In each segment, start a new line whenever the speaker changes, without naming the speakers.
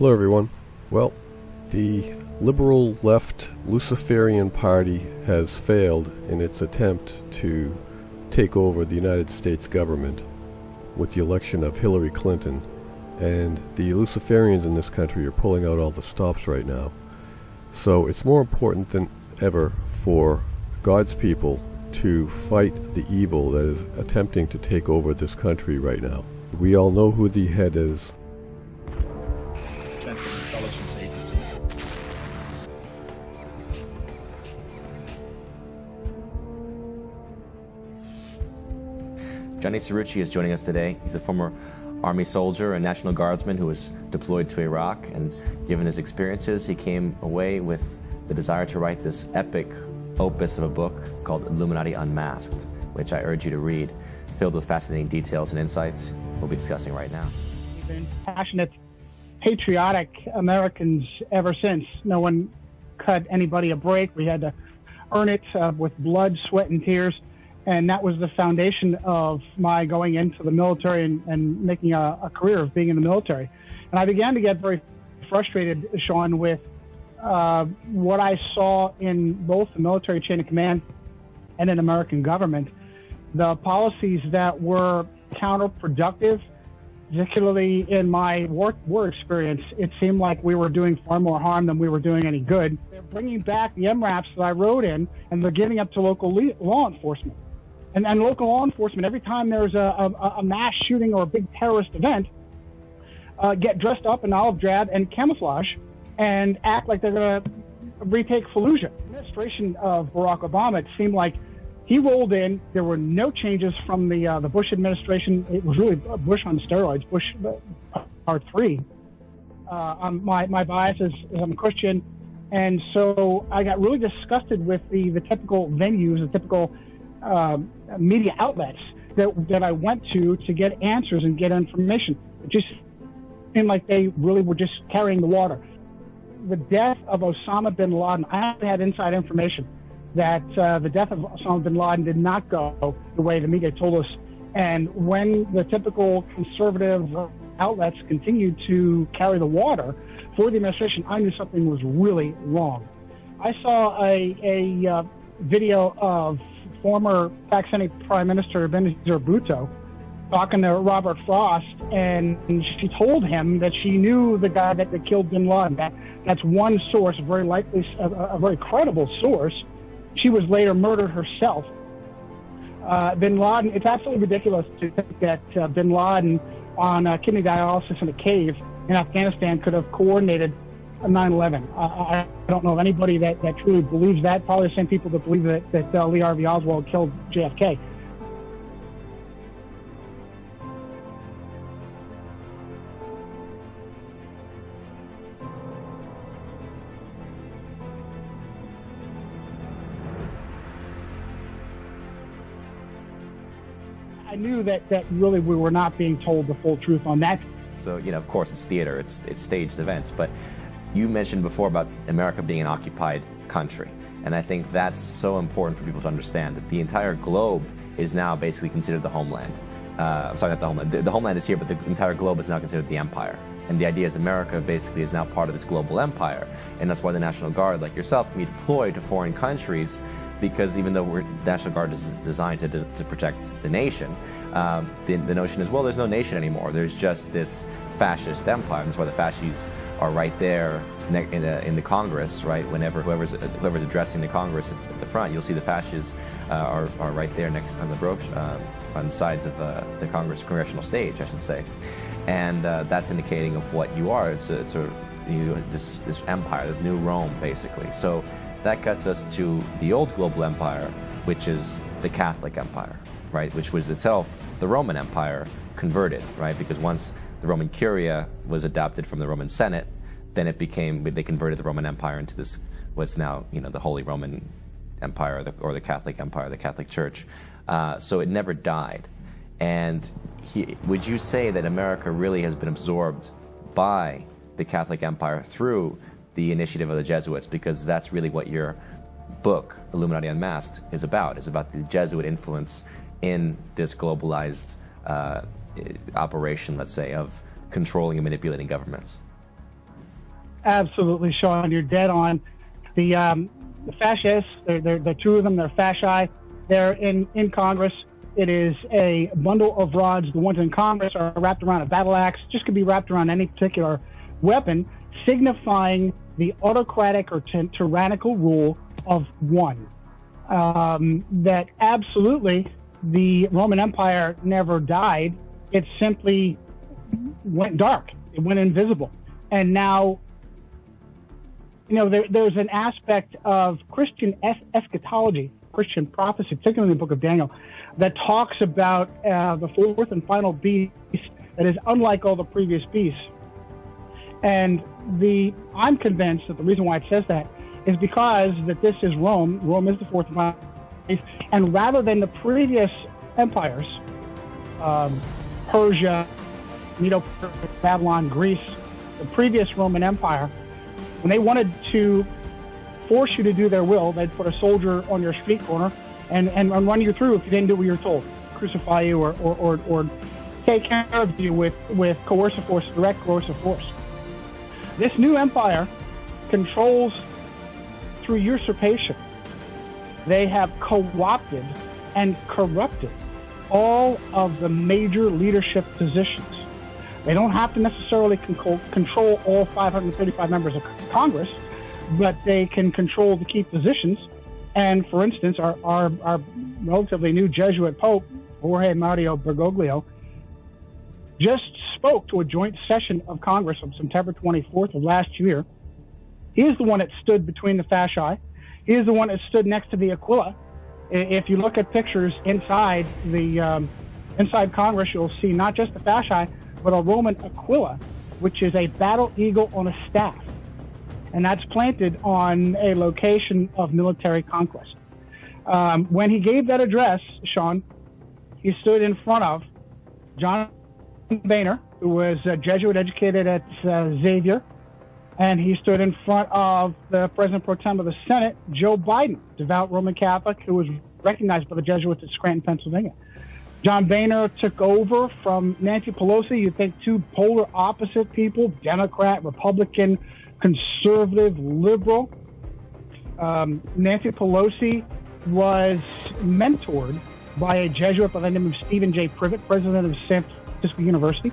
Hello everyone. Well, the liberal left Luciferian Party has failed in its attempt to take over the United States government with the election of Hillary Clinton, and the Luciferians in this country are pulling out all the stops right now. So it's more important than ever for God's people to fight the evil that is attempting to take over this country right now. We all know who the head is.
Central Intelligence Agency.
Johnny Cerrucci is joining us today. He's a former Army soldier and National Guardsman who was deployed to Iraq, and given his experiences, he came away with the desire to write this epic opus of a book called Illuminati Unmasked, which I urge you to read, filled with fascinating details and insights we'll be discussing right now.
We've been passionate, patriotic Americans ever since. No one cut anybody a break. We had to earn it with blood, sweat, and tears. And that was the foundation of my going into the military and making a career of being in the military. And I began to get very frustrated, Sean, with what I saw in both the military chain of command and in American government. The policies that were counterproductive, particularly in my war experience, it seemed like we were doing far more harm than we were doing any good. They're bringing back the MRAPs that I wrote in, and they're giving up to local law enforcement. And local law enforcement, every time there's a mass shooting or a big terrorist event, get dressed up in olive drab and camouflage and act like they're going to retake Fallujah. The administration of Barack Obama, it seemed like he rolled in. There were no changes from the Bush administration. It was really Bush on steroids, Bush part 3. My bias is I'm a Christian, and so I got really disgusted with the typical venues, the typical media outlets that I went to get answers and get information. It just seemed like they really were just carrying the water. The death of Osama bin Laden, I had inside information that the death of Osama bin Laden did not go the way the media told us. And when the typical conservative outlets continued to carry the water for the administration, I knew something was really wrong. I saw a video of former Pakistani Prime Minister Benazir Bhutto talking to Robert Frost, and she told him that she knew the guy that killed bin Laden. That's one source, a very likely, a very credible source. She was later murdered herself. Bin Laden, it's absolutely ridiculous to think that bin Laden on kidney dialysis in a cave in Afghanistan could have coordinated 9/11. I don't know of anybody that truly believes that. Probably the same people that believe that Lee Harvey Oswald killed JFK. I knew that really we were not being told the full truth on that.
So, of course it's theater, it's staged events, but you mentioned before about America being an occupied country, and I think that's so important for people to understand, that the entire globe is now basically considered the homeland. Sorry, not the homeland. The homeland is here, but the entire globe is now considered the empire. And the idea is America basically is now part of this global empire, and that's why the National Guard, like yourself, can be deployed to foreign countries, because even though the National Guard is designed to protect the nation, the notion is, well, there's no nation anymore. There's just this fascist empire. And that's why the fascists are right there in the Congress, right? Whenever whoever's addressing the Congress at the front, you'll see the fascists are right there next on the brooch, on the sides of the congressional stage, I should say. And that's indicating of what you are. It's this empire, this new Rome, basically. So that gets us to the old global empire, which is the Catholic Empire, right? Which was itself the Roman Empire converted, right? Because once the Roman Curia was adopted from the Roman Senate, then they converted the Roman Empire into this, what's now, the Holy Roman Empire, or the Catholic Empire, the Catholic Church. So it never died. And would you say that America really has been absorbed by the Catholic Empire through the initiative of the Jesuits? Because that's really what your book, Illuminati Unmasked, is about the Jesuit influence in this globalized operation, let's say, of controlling and manipulating governments.
Absolutely, Sean. You're dead on. The fascists, they're two of them. They're fasci. They're in Congress. It is a bundle of rods. The ones in Congress are wrapped around a battle axe. Just could be wrapped around any particular weapon, signifying the autocratic or tyrannical rule of one. That absolutely the Roman Empire never died. It simply went dark. It went invisible. And now, there's an aspect of Christian eschatology, Christian prophecy, particularly in the book of Daniel, that talks about the fourth and final beast that is unlike all the previous beasts. And I'm convinced that the reason why it says that is because that this is Rome. Rome is the fourth and final beast. And rather than the previous empires, Persia, Medo-Persia, Babylon, Greece, the previous Roman Empire, when they wanted to force you to do their will, they'd put a soldier on your street corner and run you through if you didn't do what you were told, crucify you or take care of you with coercive force, direct coercive force. This new empire controls through usurpation. They have co-opted and corrupted all of the major leadership positions. They don't have to necessarily control all 535 members of Congress, but they can control the key positions. And for instance, our relatively new Jesuit Pope, Jorge Mario Bergoglio, just spoke to a joint session of Congress on September 24th of last year. He is the one that stood between the fasci. He is the one that stood next to the Aquila. If you look at pictures inside inside Congress, you'll see not just the fasci, but a Roman Aquila, which is a battle eagle on a staff. And that's planted on a location of military conquest. When he gave that address, Sean, he stood in front of John Boehner, who was Jesuit educated at Xavier, and he stood in front of the President Pro Tem of the Senate, Joe Biden, devout Roman Catholic, who was recognized by the Jesuits at Scranton, Pennsylvania. John Boehner took over from Nancy Pelosi. You think two polar opposite people, Democrat, Republican, conservative, liberal. Nancy Pelosi was mentored by a Jesuit by the name of Stephen J. Privet, president of San Francisco University.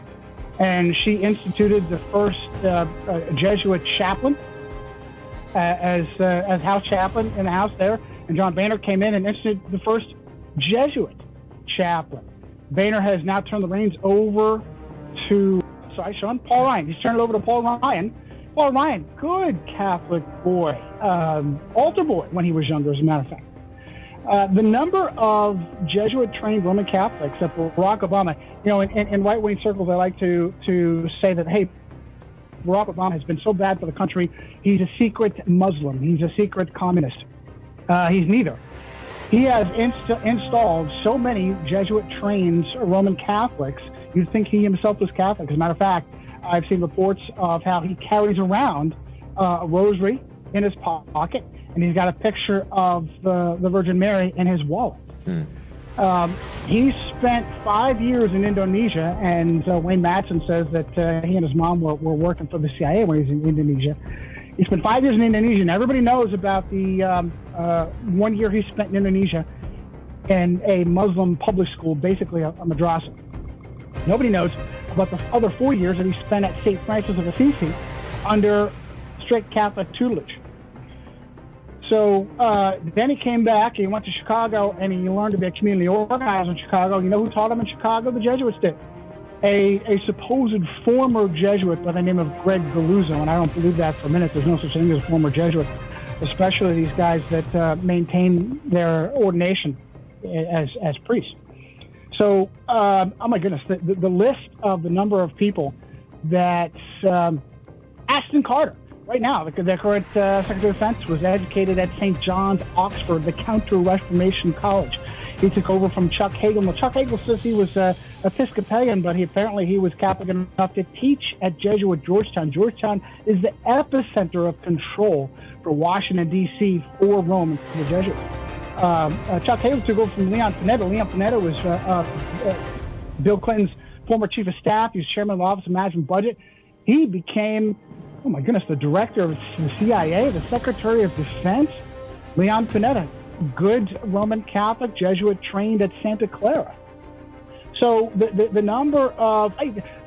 And she instituted the first Jesuit chaplain as house chaplain in the house there. And John Boehner came in and instituted the first Jesuit chaplain. Boehner has now turned the reins over to, Paul Ryan. He's turned it over to Paul Ryan. Paul Ryan, good Catholic boy, altar boy when he was younger, as a matter of fact. The number of Jesuit-trained Roman Catholics that Barack Obama, in right-wing circles, I like to say that, hey, Barack Obama has been so bad for the country, he's a secret Muslim. He's a secret communist. He's neither. He has installed so many Jesuit-trained Roman Catholics, you'd think he himself was Catholic. As a matter of fact, I've seen reports of how he carries around a rosary in his pocket, and he's got a picture of the Virgin Mary in his wallet. He spent 5 years in Indonesia, and Wayne Madsen says that he and his mom were working for the CIA when he was in Indonesia. He spent 5 years in Indonesia, and everybody knows about the 1 year he spent in Indonesia in a Muslim public school, basically a madrasa. Nobody knows about the other 4 years that he spent at St. Francis of Assisi under strict Catholic tutelage. So then he came back, he went to Chicago, and he learned to be a community organizer in Chicago. You know who taught him in Chicago? The Jesuits did. A supposed former Jesuit by the name of Greg Galuzzo, and I don't believe that for a minute. There's no such thing as a former Jesuit, especially these guys that maintain their ordination as priests. So, oh my goodness, the list of the number of people that Ashton Carter, right now, the current Secretary of Defense, was educated at St. John's, Oxford, the Counter-Reformation College. He took over from Chuck Hagel. Now, Chuck Hagel says he was Episcopalian, but he was Catholic enough to teach at Jesuit Georgetown. Georgetown is the epicenter of control for Washington, D.C., for Rome, and for the Jesuits. Chuck Hagel took over from Leon Panetta. Leon Panetta was Bill Clinton's former chief of staff. He was chairman of the Office of Management and Budget. He became oh my goodness, the director of the CIA, the Secretary of Defense, Leon Panetta, good Roman Catholic Jesuit trained at Santa Clara. So the number of,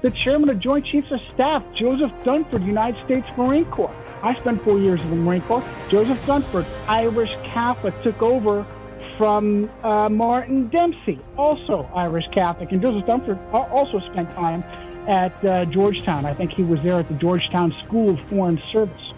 the chairman of Joint Chiefs of Staff, Joseph Dunford, United States Marine Corps. I spent 4 years in the Marine Corps. Joseph Dunford, Irish Catholic, took over from Martin Dempsey, also Irish Catholic. And Joseph Dunford also spent time at Georgetown. I think he was there at the Georgetown School of Foreign Service.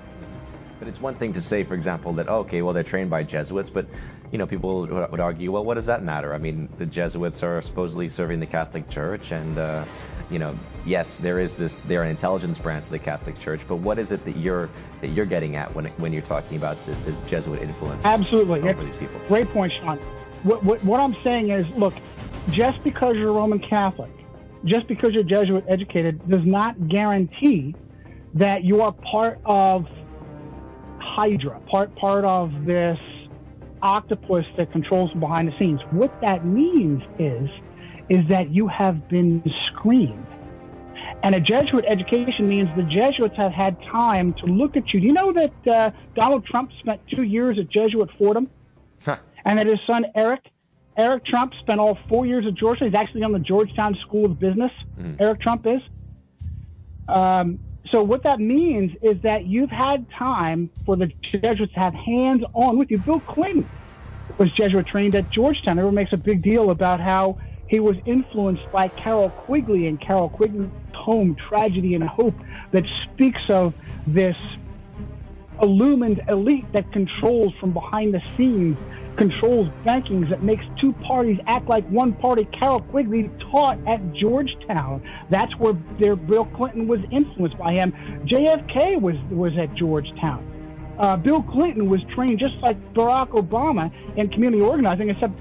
But it's one thing to say, for example, that, okay, well, they're trained by Jesuits, but, you know, people would argue, well, what does that matter? I mean, the Jesuits are supposedly serving the Catholic Church, and, you know, yes, they're an intelligence branch of the Catholic Church, but what is it that you're getting at when you're talking about the Jesuit influence?
Absolutely.
Over these people?
Great point, Sean. What I'm saying is, look, just because you're Roman Catholic, just because you're Jesuit educated, does not guarantee that you are part of Hydra, part of this octopus that controls from behind the scenes. What that means is that you have been screened. And a Jesuit education means the Jesuits have had time to look at you. Do you know that Donald Trump spent 2 years at Jesuit Fordham?
Huh.
And that his son, Eric Trump, spent all 4 years at Georgetown. He's actually on the Georgetown School of Business. Eric Trump is. So what that means is that you've had time for the Jesuits to have hands-on with you. Bill Clinton was Jesuit trained at Georgetown. Everyone makes a big deal about how he was influenced by Carol Quigley and Carol Quigley's poem, Tragedy and Hope, that speaks of this illumined elite that controls from behind the scenes, controls bankings, that makes two parties act like one party. Carol Quigley taught at Georgetown. That's where Bill Clinton was influenced by him. JFK was at Georgetown. Bill Clinton was trained just like Barack Obama in community organizing, except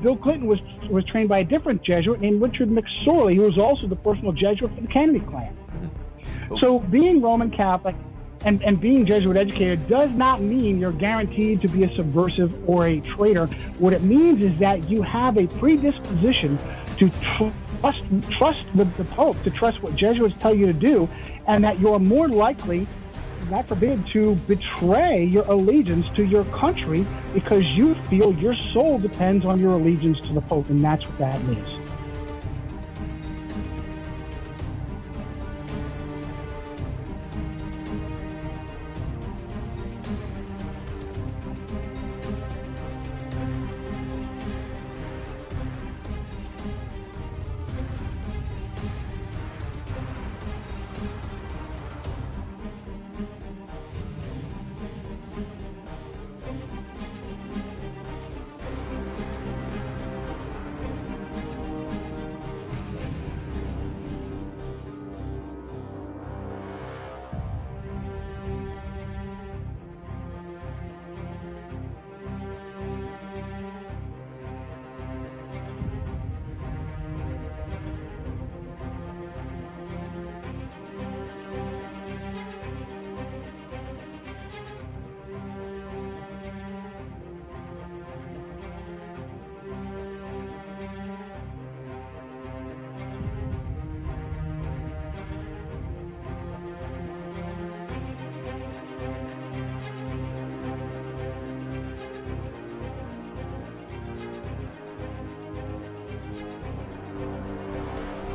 Bill Clinton was trained by a different Jesuit named Richard McSorley, who was also the personal Jesuit for the Kennedy clan. So being Roman Catholic and being Jesuit educated does not mean you're guaranteed to be a subversive or a traitor. What it means is that you have a predisposition to trust the Pope, to trust what Jesuits tell you to do, and that you're more likely, God forbid, to betray your allegiance to your country because you feel your soul depends on your allegiance to the Pope, and that's what that means.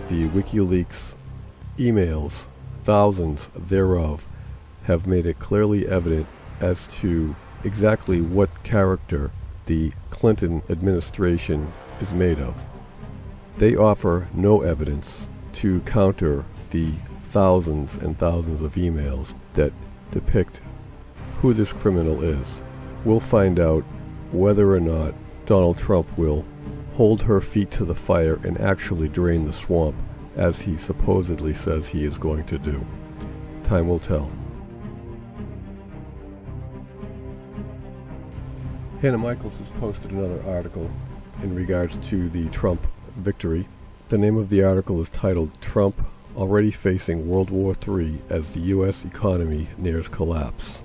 The WikiLeaks emails, thousands thereof, have made it clearly evident as to exactly what character the Clinton administration is made of. They offer no evidence to counter the thousands and thousands of emails that depict who this criminal is. We'll find out whether or not Donald Trump will hold her feet to the fire and actually drain the swamp, as he supposedly says he is going to do. Time will tell. Hannah Michaels has posted another article in regards to the Trump victory. The name of the article is titled, "Trump Already Facing World War III as the U.S. Economy Nears Collapse."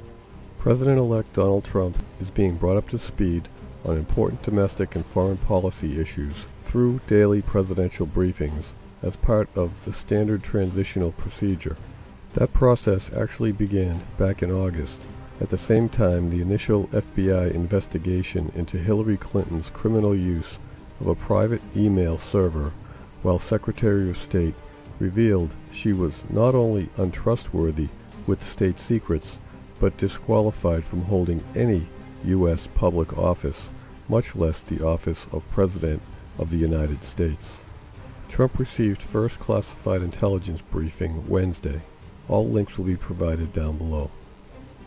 President-elect Donald Trump is being brought up to speed on important domestic and foreign policy issues through daily presidential briefings as part of the standard transitional procedure. That process actually began back in August. At the same time, the initial FBI investigation into Hillary Clinton's criminal use of a private email server while Secretary of State revealed she was not only untrustworthy with state secrets, but disqualified from holding any U.S. public office, much less the office of President of the United States. Trump received first classified intelligence briefing Wednesday. All links will be provided down below.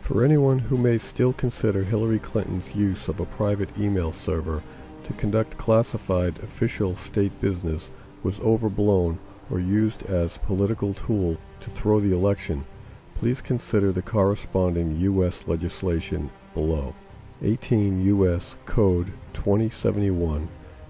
For anyone who may still consider Hillary Clinton's use of a private email server to conduct classified official state business was overblown or used as political tool to throw the election, please consider the corresponding U.S. legislation below. 18 U.S. Code 2071,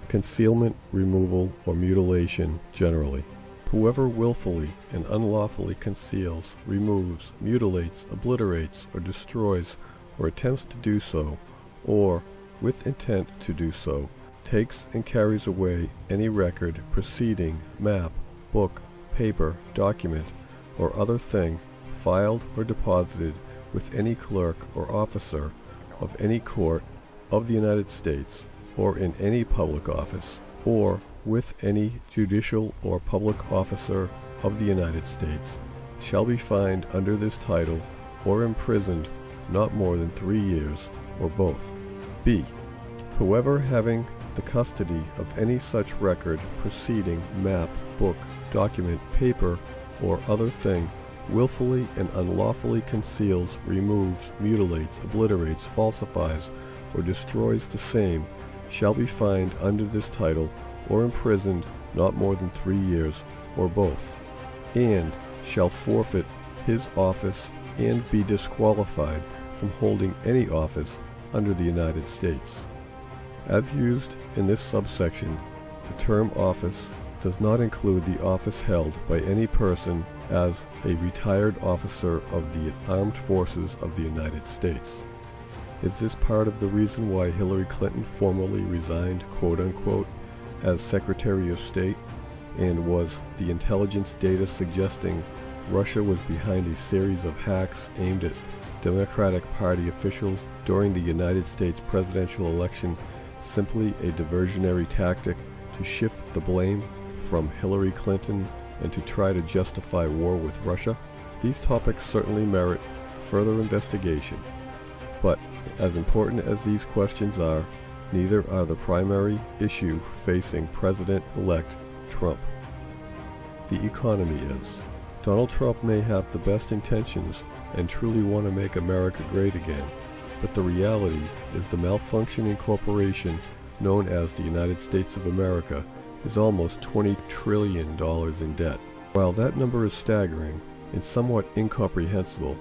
Concealment, Removal, or Mutilation generally. Whoever willfully and unlawfully conceals, removes, mutilates, obliterates, or destroys, or attempts to do so, or, with intent to do so, takes and carries away any record, proceeding, map, book, paper, document, or other thing filed or deposited with any clerk or officer of any court of the United States or in any public office, or with any judicial or public officer of the United States, shall be fined under this title or imprisoned not more than 3 years, or both. B. Whoever having the custody of any such record, proceeding, map, book, document, paper, or other thing, willfully and unlawfully conceals, removes, mutilates, obliterates, falsifies, or destroys the same, shall be fined under this title or imprisoned not more than 3 years, or both, and shall forfeit his office and be disqualified from holding any office under the United States. As used in this subsection, the term office does not include the office held by any person as a retired officer of the Armed Forces of the United States. Is this part of the reason why Hillary Clinton formally resigned, quote-unquote, as Secretary of State, and was the intelligence data suggesting Russia was behind a series of hacks aimed at Democratic Party officials during the United States presidential election simply a diversionary tactic to shift the blame from Hillary Clinton and to try to justify war with Russia? These topics certainly merit further investigation, but as important as these questions are, neither are the primary issue facing President-elect Trump. The economy is. Donald Trump may have the best intentions and truly want to make America great again, but the reality is the malfunctioning corporation known as the United States of America is almost $20 trillion in debt. While that number is staggering and somewhat incomprehensible,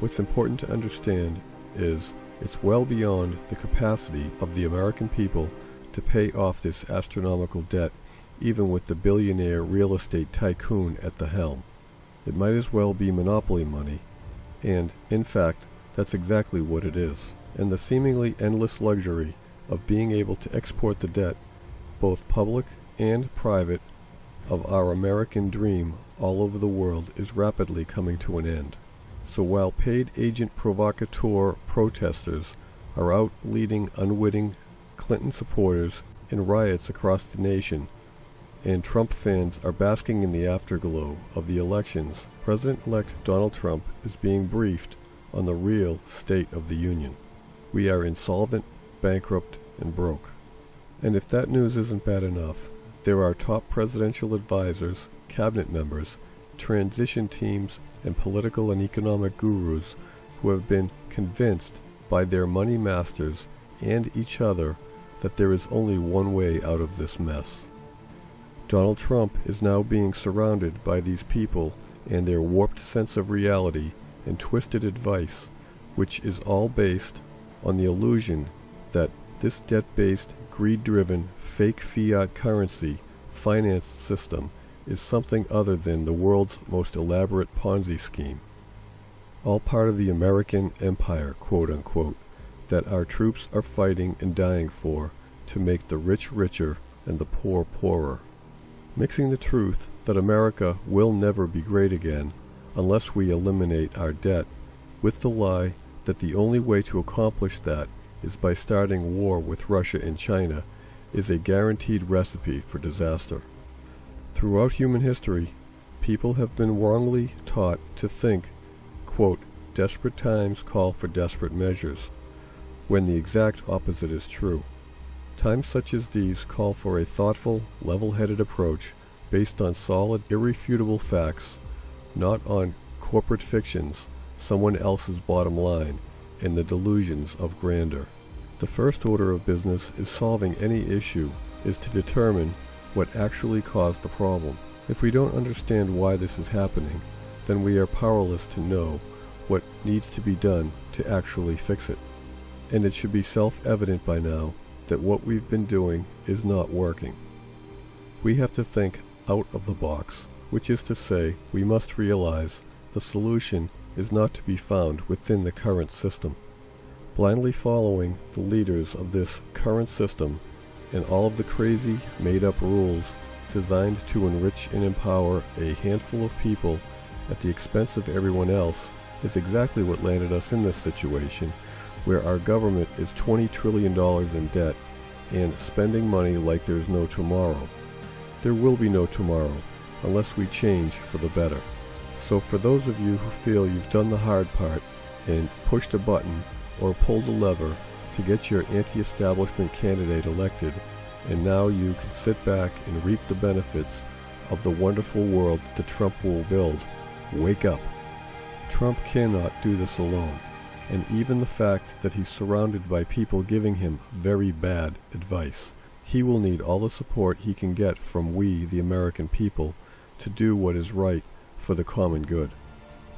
what's important to understand is it's well beyond the capacity of the American people to pay off this astronomical debt, even with the billionaire real estate tycoon at the helm. It might as well be monopoly money, and, in fact, that's exactly what it is. And the seemingly endless luxury of being able to export the debt, both public and private, of our American dream all over the world is rapidly coming to an end. So while paid agent provocateur protesters are out leading unwitting Clinton supporters in riots across the nation, and Trump fans are basking in the afterglow of the elections, President-elect Donald Trump is being briefed on the real state of the union. We are insolvent, bankrupt, and broke. And if that news isn't bad enough, there are top presidential advisors, cabinet members, transition teams, and political and economic gurus who have been convinced by their money masters and each other that there is only one way out of this mess. Donald Trump is now being surrounded by these people and their warped sense of reality and twisted advice, which is all based on the illusion that this debt-based, greed-driven, fake fiat currency financed system is something other than the world's most elaborate Ponzi scheme. All part of the American empire, quote-unquote, that our troops are fighting and dying for to make the rich richer and the poor poorer. Mixing the truth that America will never be great again unless we eliminate our debt, with the lie that the only way to accomplish that is by starting war with Russia and China, is a guaranteed recipe for disaster. Throughout human history, people have been wrongly taught to think, quote, desperate times call for desperate measures, when the exact opposite is true. Times such as these call for a thoughtful, level-headed approach based on solid, irrefutable facts, not on corporate fictions, someone else's bottom line, and the delusions of grandeur. The first order of business is solving any issue is to determine what actually caused the problem. If we don't understand why this is happening, then we are powerless to know what needs to be done to actually fix it. And it should be self-evident by now that what we've been doing is not working. We have to think out of the box, which is to say, we must realize the solution is not to be found within the current system. Blindly following the leaders of this current system and all of the crazy, made-up rules designed to enrich and empower a handful of people at the expense of everyone else is exactly what landed us in this situation, where our government is $20 trillion in debt and spending money like there's no tomorrow. There will be no tomorrow unless we change for the better. So for those of you who feel you've done the hard part and pushed a button or pulled a lever to get your anti-establishment candidate elected, and now you can sit back and reap the benefits of the wonderful world that Trump will build, wake up. Trump cannot do this alone, and even the fact that he's surrounded by people giving him very bad advice, he will need all the support he can get from we, the American people, to do what is right for the common good.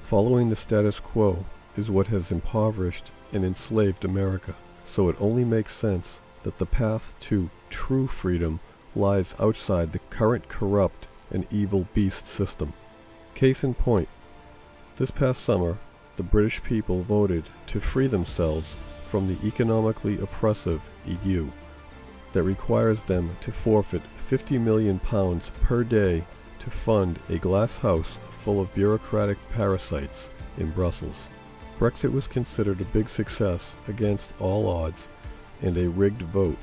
Following the status quo is what has impoverished and enslaved America, so it only makes sense that the path to true freedom lies outside the current corrupt and evil beast system. Case in point, this past summer, the British people voted to free themselves from the economically oppressive EU that requires them to forfeit £50 million per day to fund a glass house full of bureaucratic parasites in Brussels. Brexit was considered a big success against all odds and a rigged vote,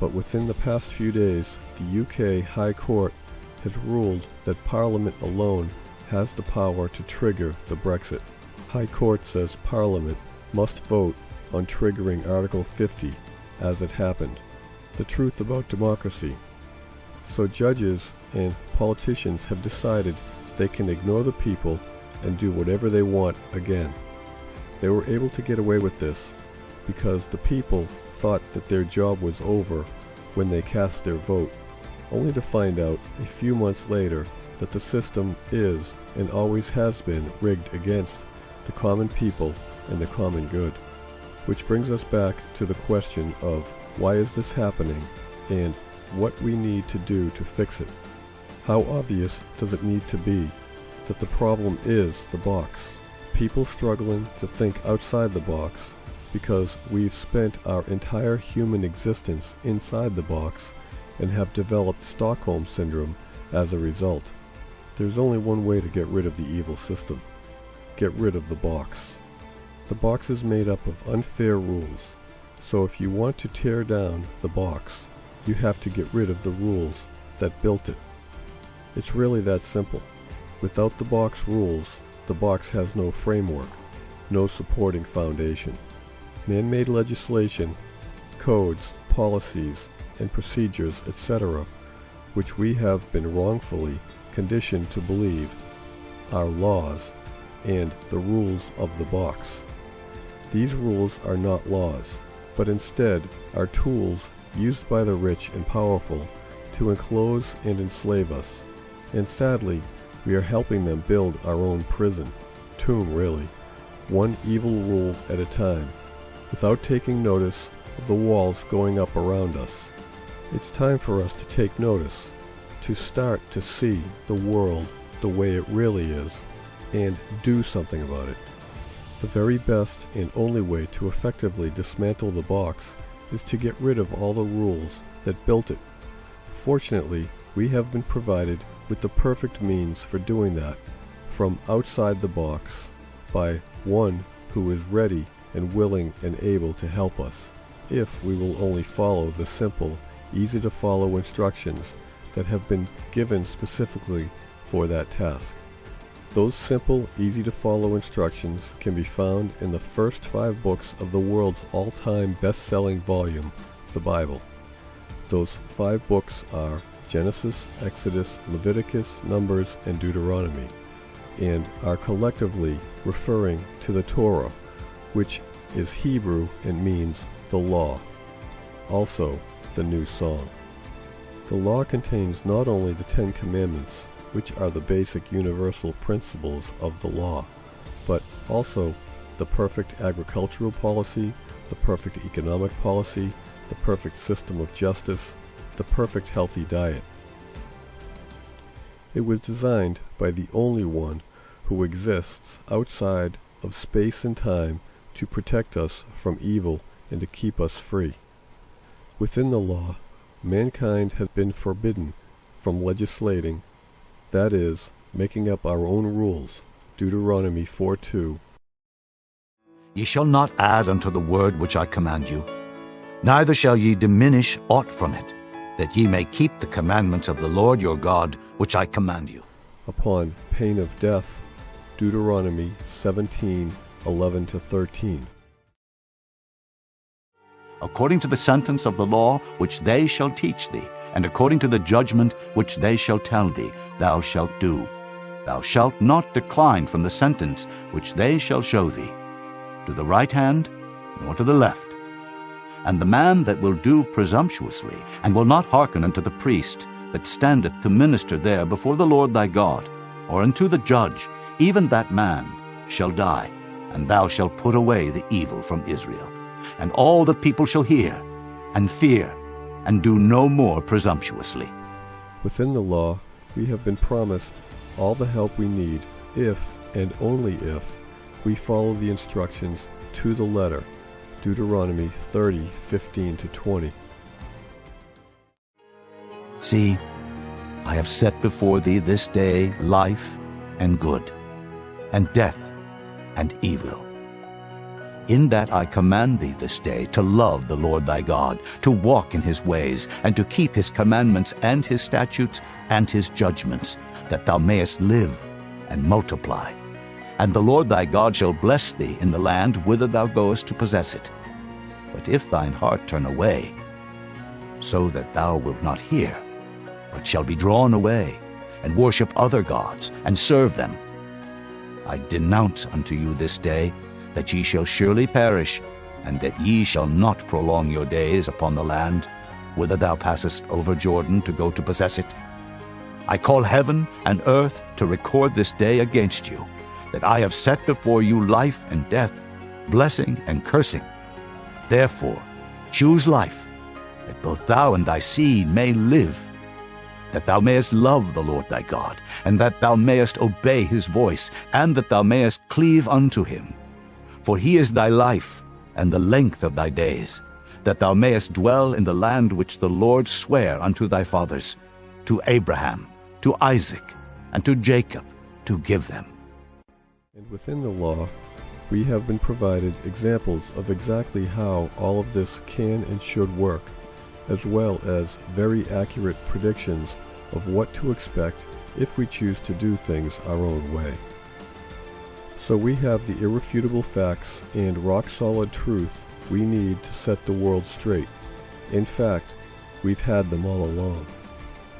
but within the past few days, the UK High Court has ruled that Parliament alone has the power to trigger the Brexit. High Court says Parliament must vote on triggering Article 50 as it happened. The truth about democracy. So judges and politicians have decided they can ignore the people and do whatever they want again. They were able to get away with this because the people thought that their job was over when they cast their vote, only to find out a few months later that the system is and always has been rigged against the common people and the common good. Which brings us back to the question of why is this happening and what we need to do to fix it. How obvious does it need to be that the problem is the box? People struggling to think outside the box because we've spent our entire human existence inside the box and have developed Stockholm Syndrome as a result. There's only one way to get rid of the evil system. Get rid of the box. The box is made up of unfair rules, so if you want to tear down the box, you have to get rid of the rules that built it. It's really that simple. Without the box rules, the box has no framework, no supporting foundation. Man-made legislation, codes, policies, and procedures, etc., which we have been wrongfully conditioned to believe are laws, and the rules of the box. These rules are not laws, but instead are tools used by the rich and powerful to enclose and enslave us. And sadly, we are helping them build our own prison, tomb really, one evil rule at a time, without taking notice of the walls going up around us. It's time for us to take notice, to start to see the world the way it really is, and do something about it. The very best and only way to effectively dismantle the box is to get rid of all the rules that built it. Fortunately, we have been provided with the perfect means for doing that. from outside the box by one who is ready and willing and able to help us, if we will only follow the simple, easy-to-follow instructions that have been given specifically for that task. Those simple, easy-to-follow instructions can be found in the first 5 books of the world's all-time best-selling volume, the Bible. Those 5 books are Genesis, Exodus, Leviticus, Numbers, and Deuteronomy, and are collectively referring to the Torah, which is Hebrew and means the law, also the new song. The law contains not only the 10 Commandments, which are the basic universal principles of the law, but also the perfect agricultural policy, the perfect economic policy, the perfect system of justice, the perfect healthy diet. It was designed by the only one who exists outside of space and time to protect us from evil and to keep us free. Within the law, mankind has been forbidden from legislating, that is, making up our own rules. Deuteronomy 4:2.
Ye shall not add unto the word which I command you, neither shall ye diminish aught from it, that ye may keep the commandments of the Lord your God, which I command you.
Upon pain of death. Deuteronomy 17:11-13.
According to the sentence of the law which they shall teach thee, and according to the judgment which they shall tell thee, thou shalt do. Thou shalt not decline from the sentence which they shall show thee, to the right hand, nor to the left. And the man that will do presumptuously, and will not hearken unto the priest that standeth to minister there before the Lord thy God, or unto the judge, even that man shall die, and thou shalt put away the evil from Israel. And all the people shall hear, and fear, and do no more presumptuously.
Within the law, we have been promised all the help we need if, and only if, we follow the instructions to the letter. Deuteronomy 30:15-20.
See, I have set before thee this day life and good, and death and evil. In that I command thee this day to love the Lord thy God, to walk in his ways, and to keep his commandments and his statutes and his judgments, that thou mayest live and multiply. And the Lord thy God shall bless thee in the land whither thou goest to possess it. But if thine heart turn away, so that thou wilt not hear, but shall be drawn away, and worship other gods, and serve them, I denounce unto you this day that ye shall surely perish, and that ye shall not prolong your days upon the land, whither thou passest over Jordan to go to possess it. I call heaven and earth to record this day against you, that I have set before you life and death, blessing and cursing. Therefore choose life, that both thou and thy seed may live, that thou mayest love the Lord thy God, and that thou mayest obey his voice, and that thou mayest cleave unto him. For he is thy life, and the length of thy days, that thou mayest dwell in the land which the Lord sware unto thy fathers, to Abraham, to Isaac, and to Jacob, to give them.
And within the law, we have been provided examples of exactly how all of this can and should work, as well as very accurate predictions of what to expect if we choose to do things our own way. So we have the irrefutable facts and rock-solid truth we need to set the world straight. In fact, we've had them all along.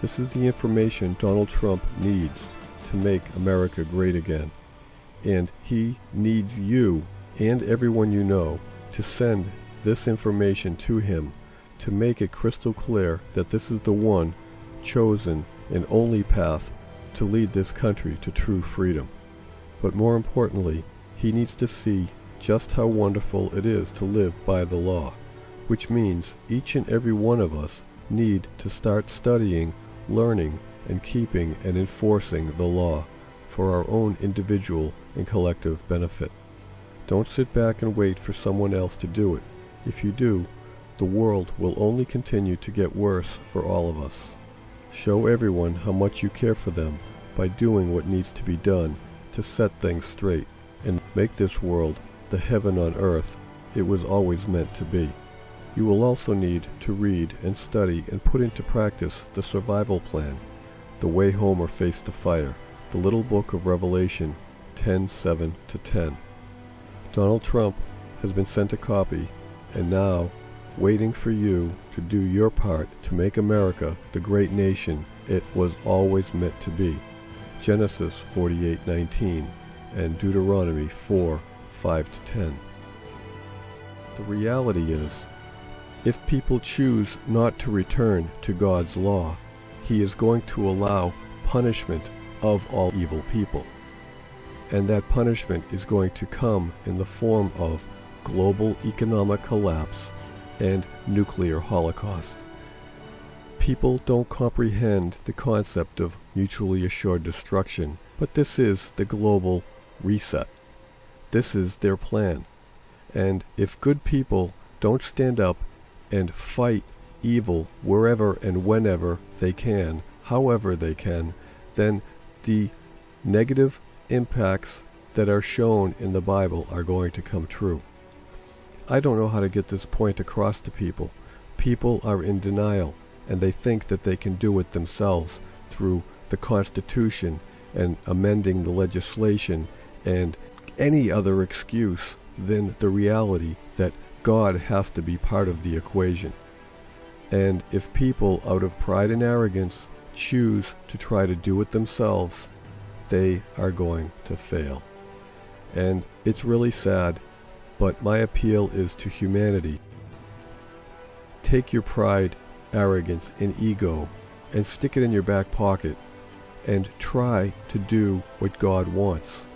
This is the information Donald Trump needs to make America great again. And he needs you and everyone you know to send this information to him to make it crystal clear that this is the one chosen and only path to lead this country to true freedom. But more importantly, he needs to see just how wonderful it is to live by the law, which means each and every one of us need to start studying, learning, and keeping and enforcing the law for our own individual and collective benefit. Don't sit back and wait for someone else to do it. If you do, the world will only continue to get worse for all of us. Show everyone how much you care for them by doing what needs to be done to set things straight and make this world the heaven on earth it was always meant to be. You will also need to read and study and put into practice the survival plan, The Way Home or Face the Fire, the little book of Revelation 10:7-10. Donald Trump has been sent a copy, and now waiting for you to do your part to make America the great nation it was always meant to be. Genesis 48:19 and Deuteronomy 4:5-10. The reality is, if people choose not to return to God's law, He is going to allow punishment of all evil people. And that punishment is going to come in the form of global economic collapse and nuclear holocaust. People don't comprehend the concept of mutually assured destruction, but this is the global reset. This is their plan. And if good people don't stand up and fight evil wherever and whenever they can, however they can, then the negative impacts that are shown in the Bible are going to come true. I don't know how to get this point across to people. People are in denial, and they think that they can do it themselves through the Constitution and amending the legislation and any other excuse than the reality that God has to be part of the equation. And if people, out of pride and arrogance, choose to try to do it themselves, they are going to fail. And it's really sad, but my appeal is to humanity. Take your pride, arrogance, and ego and stick it in your back pocket and try to do what God wants.